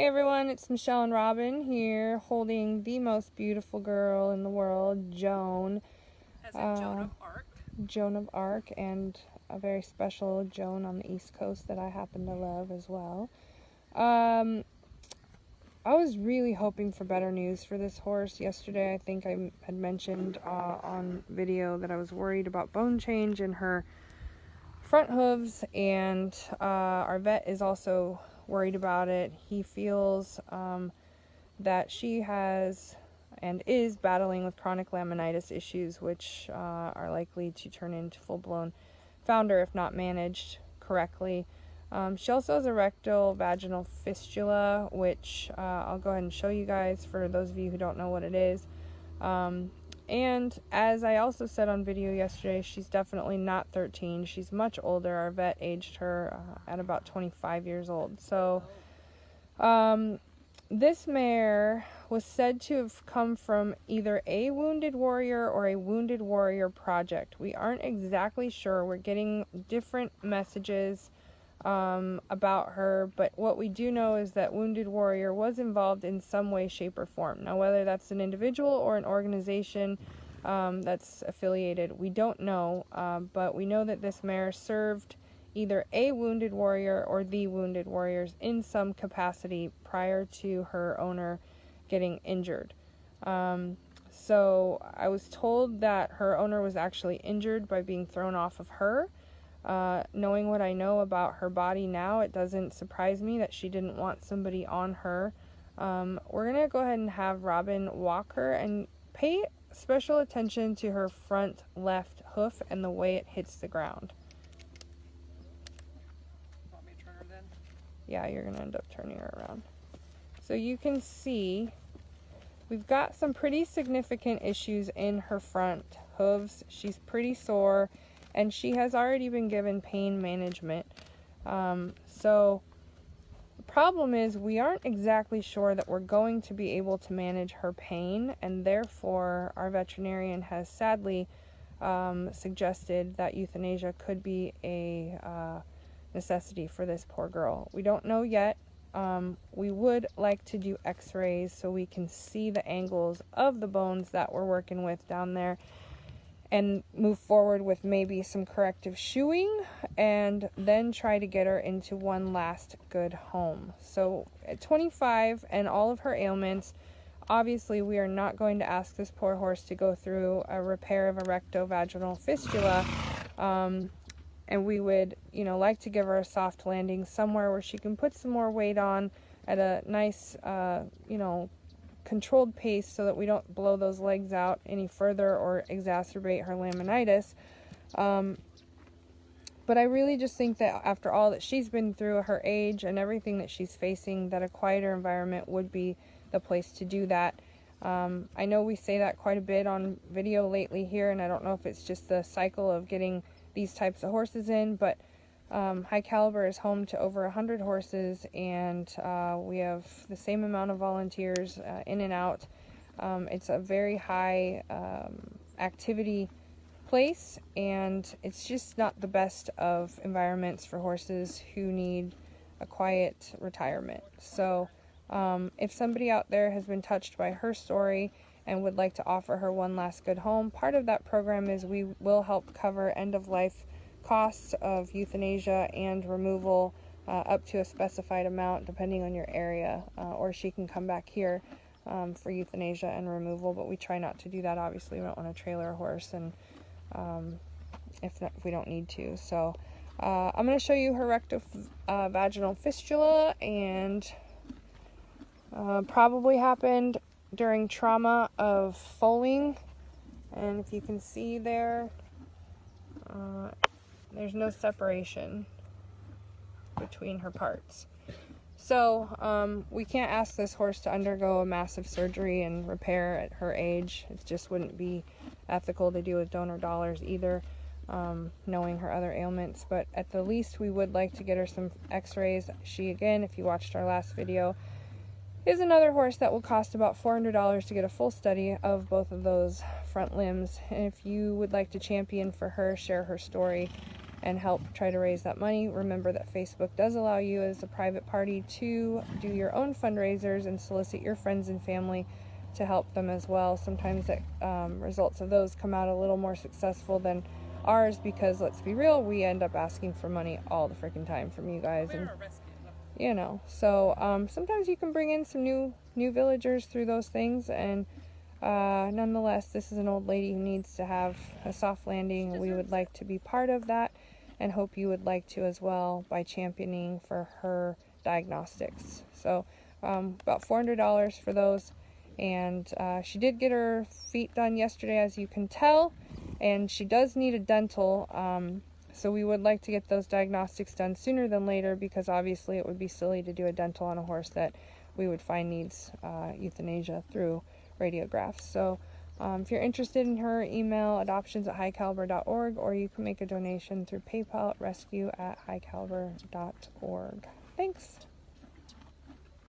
Hey everyone, it's Michelle and Robin here holding the most beautiful girl in the world, Joan. As in Joan of Arc. Joan of Arc, and a very special Joan on the East Coast that I happen to love as well. I was really hoping for better news for this horse. Yesterday I think I had mentioned on video that I was worried about bone change in her front hooves, and our vet is also worried about it. He feels that she has and is battling with chronic laminitis issues, which are likely to turn into full-blown founder if not managed correctly. She also has a rectal vaginal fistula, which I'll go ahead and show you guys for those of you who don't know what it is. And as I also said on video yesterday, she's definitely not 13. She's much older. Our vet aged her at about 25 years old. So this mare was said to have come from either a wounded warrior or a wounded warrior project. We aren't exactly sure. We're getting different messages about her, but what we do know is that Wounded Warrior was involved in some way, shape, or form. Now, whether that's an individual or an organization that's affiliated, we don't know, but we know that this mare served either a Wounded Warrior or the Wounded Warriors in some capacity prior to her owner getting injured. So I was told that her owner was actually injured by being thrown off of her. Knowing what I know about her body now, it doesn't surprise me that she didn't want somebody on her. We're going to go ahead and have Robin walk her and pay special attention to her front left hoof and the way it hits the ground. Want me to turn her then? Yeah, you're going to end up turning her around. So you can see we've got some pretty significant issues in her front hooves. She's pretty sore, and she has already been given pain management. So the problem is we aren't exactly sure that we're going to be able to manage her pain, and therefore our veterinarian has sadly suggested that euthanasia could be a necessity for this poor girl. We don't know yet. We would like to do x-rays so we can see the angles of the bones that we're working with down there, and move forward with maybe some corrective shoeing, and then try to get her into one last good home. So at 25 and all of her ailments, obviously we are not going to ask this poor horse to go through a repair of a rectovaginal fistula, and we would, like to give her a soft landing somewhere where she can put some more weight on at a nice, controlled pace, so that we don't blow those legs out any further or exacerbate her laminitis. But I really just think that after all that she's been through at her age and everything that she's facing, that a quieter environment would be the place to do that. I know we say that quite a bit on video lately here, and I don't know if it's just the cycle of getting these types of horses in, but High Caliber is home to over 100 horses, and we have the same amount of volunteers in and out. It's a very high activity place, and it's just not the best of environments for horses who need a quiet retirement. So if somebody out there has been touched by her story and would like to offer her one last good home, part of that program is we will help cover end-of-life costs of euthanasia and removal up to a specified amount depending on your area, or she can come back here for euthanasia and removal, but we try not to do that. Obviously we don't want to trailer a horse, and if we don't need to. So I'm going to show you her rectovaginal fistula, and probably happened during trauma of foaling, and if you can see there, there's no separation between her parts. So we can't ask this horse to undergo a massive surgery and repair at her age. It just wouldn't be ethical to do with donor dollars either, knowing her other ailments. But at the least we would like to get her some x-rays. She, again, if you watched our last video, is another horse that will cost about $400 to get a full study of both of those front limbs. And if you would like to champion for her, share her story, and help try to raise that money. Remember that Facebook does allow you as a private party to do your own fundraisers and solicit your friends and family to help them as well. Sometimes the results of those come out a little more successful than ours because, let's be real, we end up asking for money all the freaking time from you guys. And you know, so sometimes you can bring in some new villagers through those things, and nonetheless, this is an old lady who needs to have a soft landing, and we would like to be part of that and hope you would like to as well by championing for her diagnostics. So about $400 for those, and she did get her feet done yesterday, as you can tell, and she does need a dental, so we would like to get those diagnostics done sooner than later, because obviously it would be silly to do a dental on a horse that we would find needs euthanasia through radiographs. So if you're interested in her, email adoptions@highcaliber.org, or you can make a donation through PayPal at rescue@highcaliber.org. Thanks.